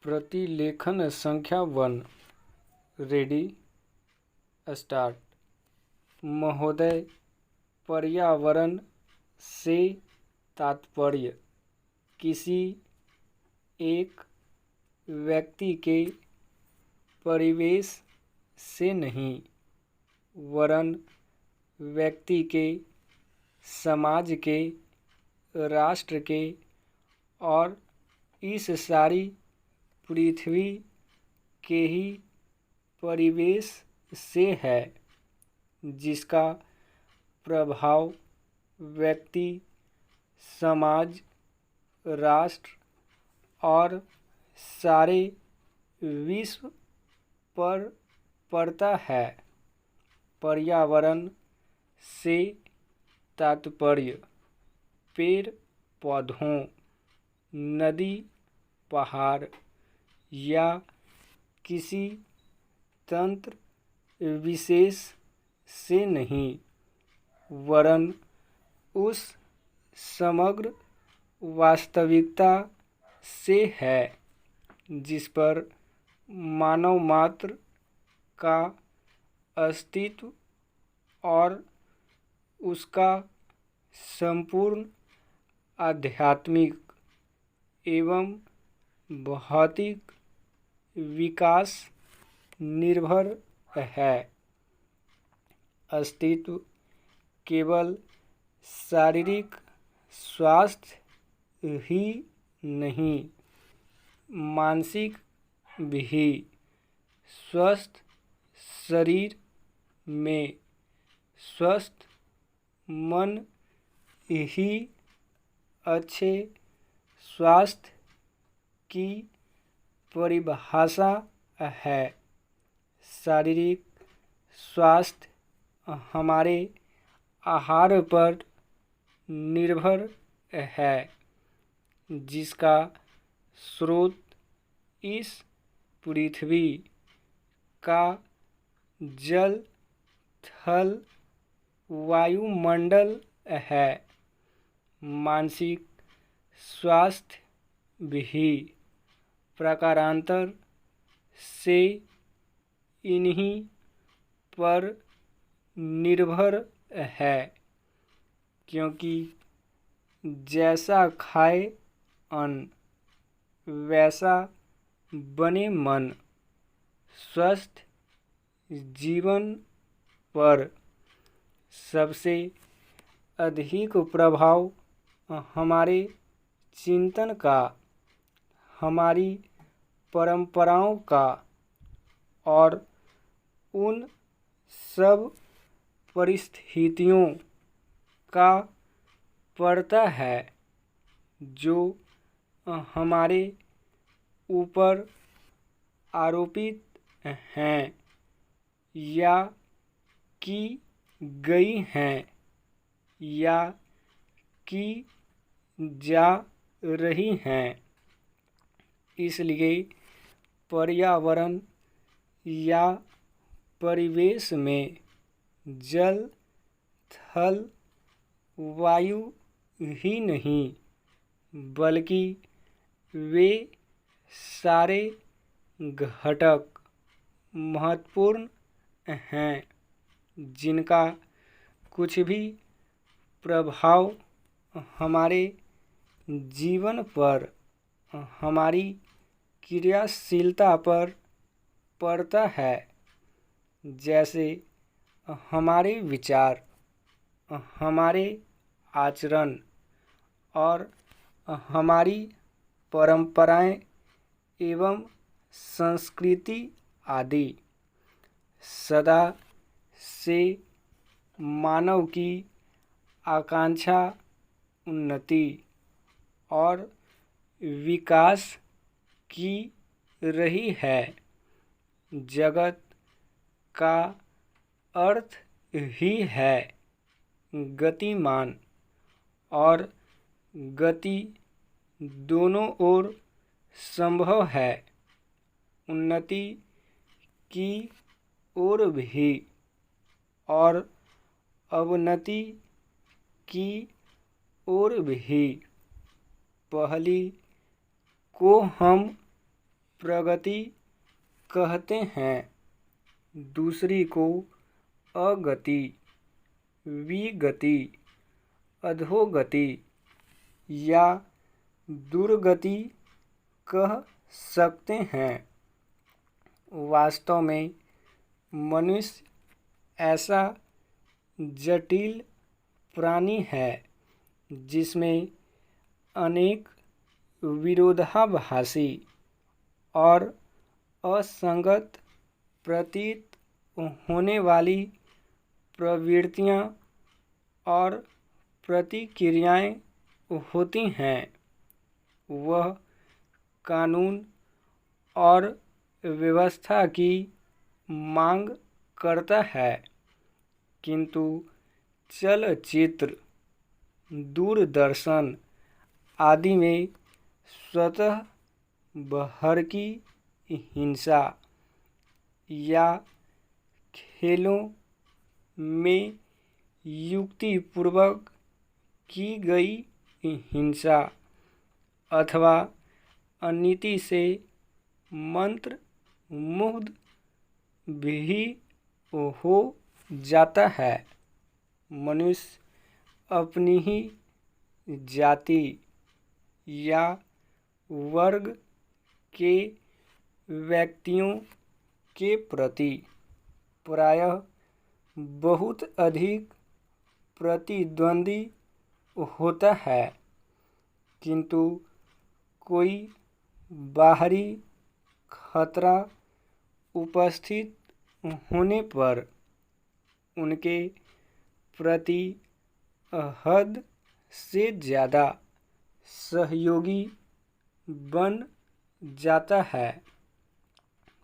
प्रतिलेखन संख्या 1। Ready start. महोदय, पर्यावरण से तात्पर्य किसी एक व्यक्ति के परिवेश से नहीं, वरन व्यक्ति के, समाज के, राष्ट्र के और इस सारी पृथ्वी के ही परिवेश से है, जिसका प्रभाव व्यक्ति, समाज, राष्ट्र और सारे विश्व पर पड़ता है। पर्यावरण से तात्पर्य पेड़ पौधों, नदी, पहाड़ या किसी तंत्र विशेष से नहीं, वरन उस समग्र वास्तविकता से है जिस पर मानव मात्र का अस्तित्व और उसका संपूर्ण आध्यात्मिक एवं भौतिक विकास निर्भर है। अस्तित्व केवल शारीरिक स्वास्थ्य ही नहीं, मानसिक भी। स्वस्थ शरीर में स्वस्थ मन ही अच्छे स्वास्थ्य की परिभाषा है। शारीरिक स्वास्थ्य हमारे आहार पर निर्भर है, जिसका स्रोत इस पृथ्वी का जल, थल, वायुमंडल है। मानसिक स्वास्थ्य भी प्रकारांतर से इन्हीं पर निर्भर है, क्योंकि जैसा खाए अन्न वैसा बने मन। स्वस्थ जीवन पर सबसे अधिक प्रभाव हमारे चिंतन का, हमारी परंपराओं का और उन सब परिस्थितियों का पड़ता है जो हमारे ऊपर आरोपित हैं या की गई हैं या की जा रही हैं। इसलिए पर्यावरण या परिवेश में जल, थल, वायु ही नहीं, बल्कि वे सारे घटक महत्वपूर्ण हैं, जिनका कुछ भी प्रभाव हमारे जीवन पर, हमारी क्रियाशीलता पर पड़ता है। जैसे हमारे विचार, हमारे आचरण और हमारी परंपराएं एवं संस्कृति आदि। सदा से मानव की आकांक्षा उन्नति और विकास की रही है। जगत का अर्थ ही है गतिमान, और गति दोनों ओर संभव है, उन्नति की ओर भी और अवनति की ओर भी। पहली को हम प्रगति कहते हैं, दूसरी को अगति, विगति, अधोगति या दुर्गति कह सकते हैं। वास्तव में मनुष्य ऐसा जटिल प्राणी है जिसमें अनेक विरोधाभासी और असंगत प्रतीत होने वाली प्रवृत्तियां और प्रतिक्रियाएं होती हैं। वह कानून और व्यवस्था की मांग करता है, किंतु चलचित्र, दूरदर्शन आदि में स्वतः बहरकी हिंसा या खेलों में युक्तिपूर्वक की गई हिंसा अथवा अनीति से मंत्र मुग्ध भी हो जाता है। मनुष्य अपनी ही जाति या वर्ग के व्यक्तियों के प्रति प्रायः बहुत अधिक प्रतिद्वंदी होता है, किंतु कोई बाहरी खतरा उपस्थित होने पर उनके प्रति हद से ज़्यादा सहयोगी बन जाता है।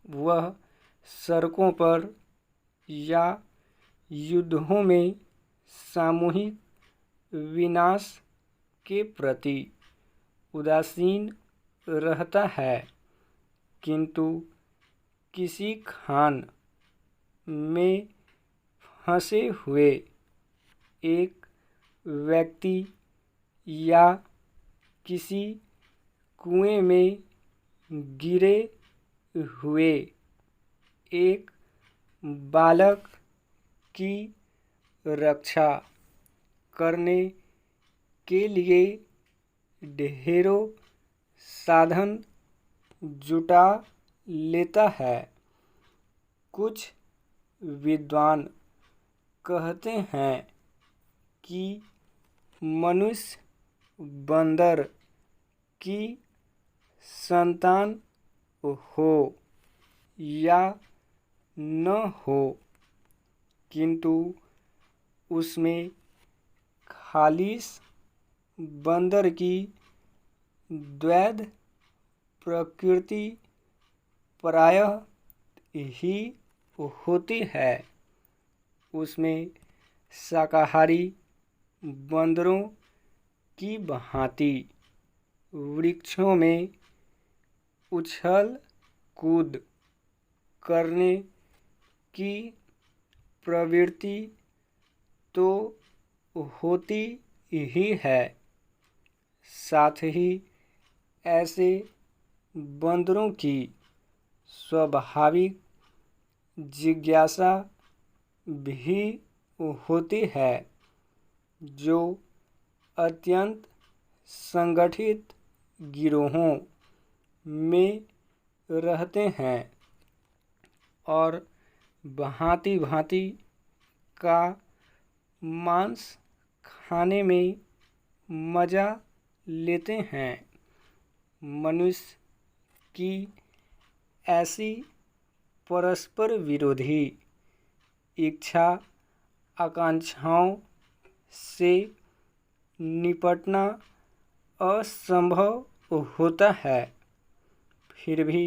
वह सड़कों पर या युद्धों में सामूहिक विनाश के प्रति उदासीन रहता है, किंतु किसी खान में फंसे हुए एक व्यक्ति या किसी कुएं में गिरे हुए एक बालक की रक्षा करने के लिए ढेरों साधन जुटा लेता है। कुछ विद्वान कहते हैं कि मनुष्य बंदर की संतान हो या न हो, किंतु उसमें खालिस बंदर की द्वैध प्रकृति प्रायः ही होती है। उसमें शाकाहारी बंदरों की भांति वृक्षों में उछल कूद करने की प्रवृत्ति तो होती ही है, साथ ही ऐसे बंदरों की स्वाभाविक जिज्ञासा भी होती है, जो अत्यंत संगठित गिरोहों में रहते हैं और भांति भांति का मांस खाने में मज़ा लेते हैं। मनुष्य की ऐसी परस्पर विरोधी इच्छा आकांक्षाओं से निपटना असंभव होता है, फिर भी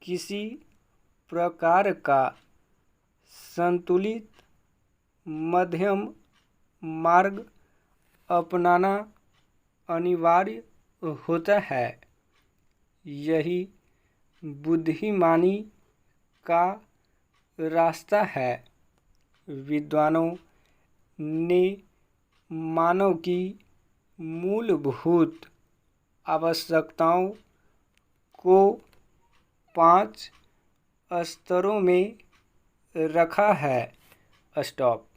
किसी प्रकार का संतुलित मध्यम मार्ग अपनाना अनिवार्य होता है। यही बुद्धिमानी का रास्ता है। विद्वानों ने मानव की मूलभूत आवश्यकताओं को 5 स्तरों में रखा है। स्टॉप।